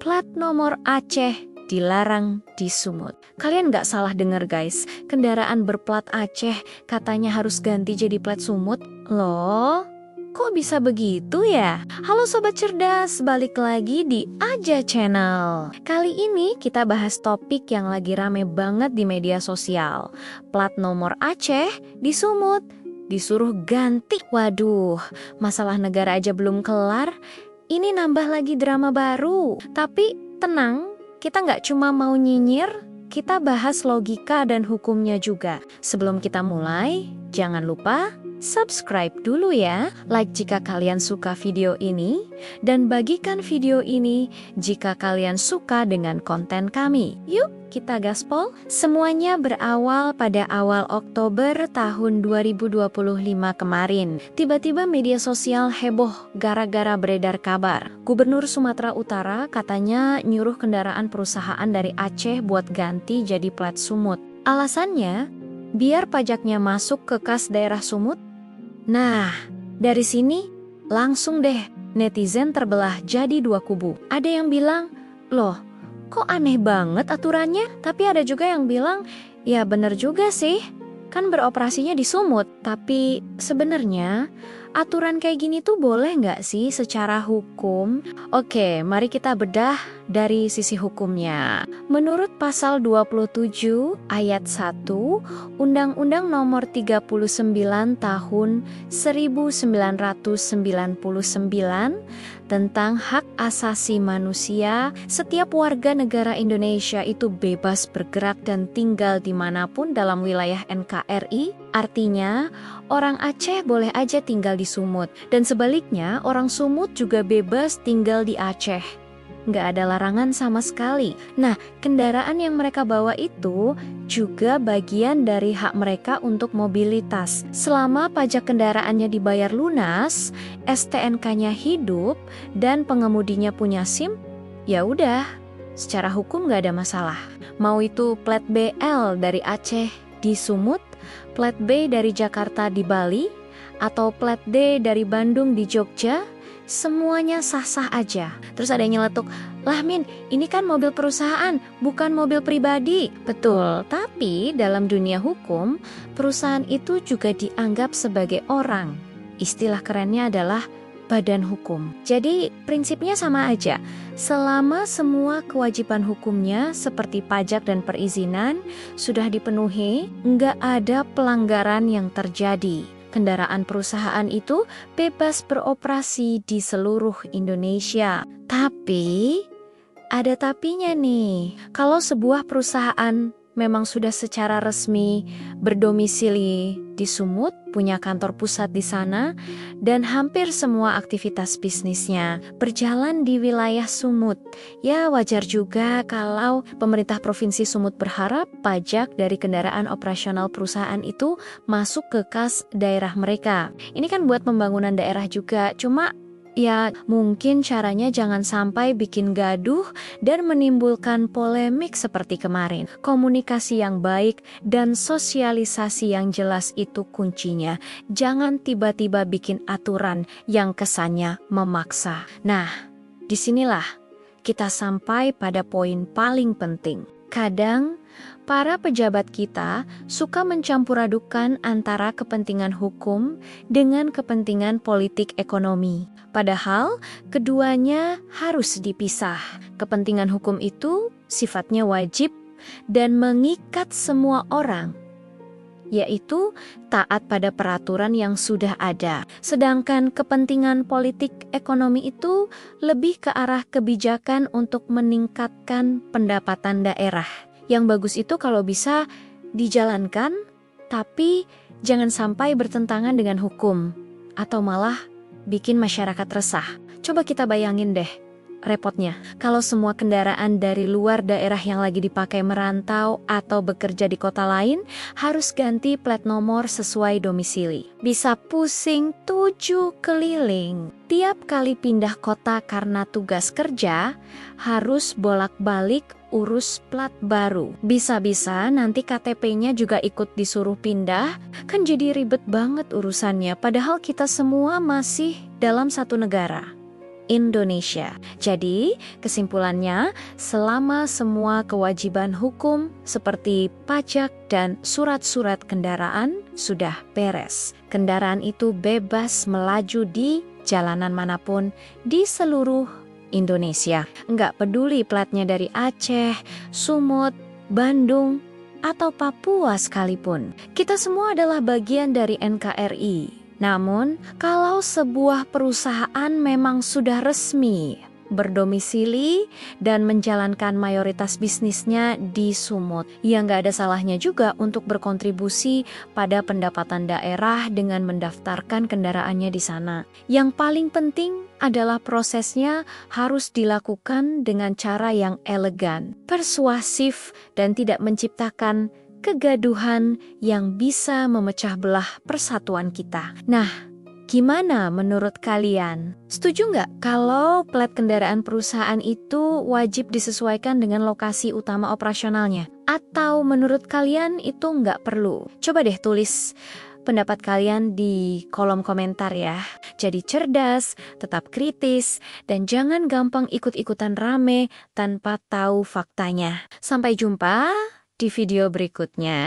plat nomor Aceh dilarang di Sumut. Kalian nggak salah dengar guys, kendaraan berplat Aceh katanya harus ganti jadi plat Sumut. Loh, kok bisa begitu ya? Halo Sobat Cerdas, balik lagi di Aja Channel. Kali ini kita bahas topik yang lagi rame banget di media sosial. Plat nomor Aceh di Sumut disuruh ganti. Waduh, masalah negara aja belum kelar, ini nambah lagi drama baru. Tapi tenang, kita nggak cuma mau nyinyir, kita bahas logika dan hukumnya juga. Sebelum kita mulai, jangan lupa subscribe dulu ya, like jika kalian suka video ini, dan bagikan video ini jika kalian suka dengan konten kami. Yuk, kita gaspol. Semuanya berawal pada awal Oktober tahun 2025 kemarin. Tiba-tiba media sosial heboh gara-gara beredar kabar. Gubernur Sumatera Utara katanya nyuruh kendaraan perusahaan dari Aceh buat ganti jadi plat Sumut. Alasannya, biar pajaknya masuk ke kas daerah Sumut. Nah, dari sini langsung deh netizen terbelah jadi dua kubu. Ada yang bilang, loh kok aneh banget aturannya? Tapi ada juga yang bilang, ya bener juga sih, kan beroperasinya di Sumut. Tapi sebenarnya aturan kayak gini tuh boleh nggak sih secara hukum? Oke, mari kita bedah dari sisi hukumnya. Menurut pasal 27 ayat 1 Undang-Undang Nomor 39 Tahun 1999 tentang hak asasi manusia, setiap warga negara Indonesia itu bebas bergerak dan tinggal dimanapun dalam wilayah NKRI. Artinya, orang Aceh boleh aja tinggal di Sumut, dan sebaliknya orang Sumut juga bebas tinggal di Aceh. Nggak ada larangan sama sekali. Nah, kendaraan yang mereka bawa itu juga bagian dari hak mereka untuk mobilitas. Selama pajak kendaraannya dibayar lunas, STNK-nya hidup, dan pengemudinya punya SIM, ya udah, secara hukum nggak ada masalah. Mau itu plat BL dari Aceh di Sumut, plat B dari Jakarta di Bali, atau plat D dari Bandung di Jogja, semuanya sah-sah aja. Terus ada yang nyeletuk, lah Min, ini kan mobil perusahaan, bukan mobil pribadi. Betul, tapi dalam dunia hukum, perusahaan itu juga dianggap sebagai orang. Istilah kerennya adalah badan hukum. Jadi prinsipnya sama aja. Selama semua kewajiban hukumnya seperti pajak dan perizinan sudah dipenuhi, nggak ada pelanggaran yang terjadi. Kendaraan perusahaan itu bebas beroperasi di seluruh Indonesia. Tapi, ada tapinya nih. Kalau sebuah perusahaan memang sudah secara resmi berdomisili di Sumut, punya kantor pusat di sana, dan hampir semua aktivitas bisnisnya berjalan di wilayah Sumut. Ya wajar juga kalau pemerintah Provinsi Sumut berharap pajak dari kendaraan operasional perusahaan itu masuk ke kas daerah mereka. Ini kan buat pembangunan daerah juga, cuma ya mungkin caranya jangan sampai bikin gaduh dan menimbulkan polemik seperti kemarin. Komunikasi yang baik dan sosialisasi yang jelas itu kuncinya. Jangan tiba-tiba bikin aturan yang kesannya memaksa. Nah, disinilah kita sampai pada poin paling penting. Kadang para pejabat kita suka mencampur-adukan antara kepentingan hukum dengan kepentingan politik ekonomi. Padahal keduanya harus dipisah. Kepentingan hukum itu sifatnya wajib dan mengikat semua orang, yaitu taat pada peraturan yang sudah ada. Sedangkan kepentingan politik ekonomi itu lebih ke arah kebijakan untuk meningkatkan pendapatan daerah. Yang bagus itu kalau bisa dijalankan, tapi jangan sampai bertentangan dengan hukum, atau malah bikin masyarakat resah. Coba kita bayangin deh repotnya. Kalau semua kendaraan dari luar daerah yang lagi dipakai merantau atau bekerja di kota lain harus ganti plat nomor sesuai domisili. Bisa pusing 7 keliling. Tiap kali pindah kota karena tugas kerja, harus bolak-balik urus plat baru. Bisa-bisa nanti KTP-nya juga ikut disuruh pindah, kan jadi ribet banget urusannya. Padahal kita semua masih dalam satu negara. Indonesia. Jadi, kesimpulannya, selama semua kewajiban hukum seperti pajak dan surat-surat kendaraan sudah beres, kendaraan itu bebas melaju di jalanan manapun di seluruh Indonesia. Nggak peduli platnya dari Aceh, Sumut, Bandung, atau Papua sekalipun. Kita semua adalah bagian dari NKRI. Namun, kalau sebuah perusahaan memang sudah resmi berdomisili dan menjalankan mayoritas bisnisnya di Sumut, ya nggak ada salahnya juga untuk berkontribusi pada pendapatan daerah dengan mendaftarkan kendaraannya di sana. Yang paling penting adalah prosesnya harus dilakukan dengan cara yang elegan, persuasif, dan tidak menciptakan kegaduhan yang bisa memecah belah persatuan kita. Nah, gimana menurut kalian? Setuju nggak kalau plat kendaraan perusahaan itu wajib disesuaikan dengan lokasi utama operasionalnya? Atau menurut kalian itu nggak perlu? Coba deh tulis pendapat kalian di kolom komentar ya. Jadi cerdas, tetap kritis, dan jangan gampang ikut-ikutan rame tanpa tahu faktanya. Sampai jumpa di video berikutnya.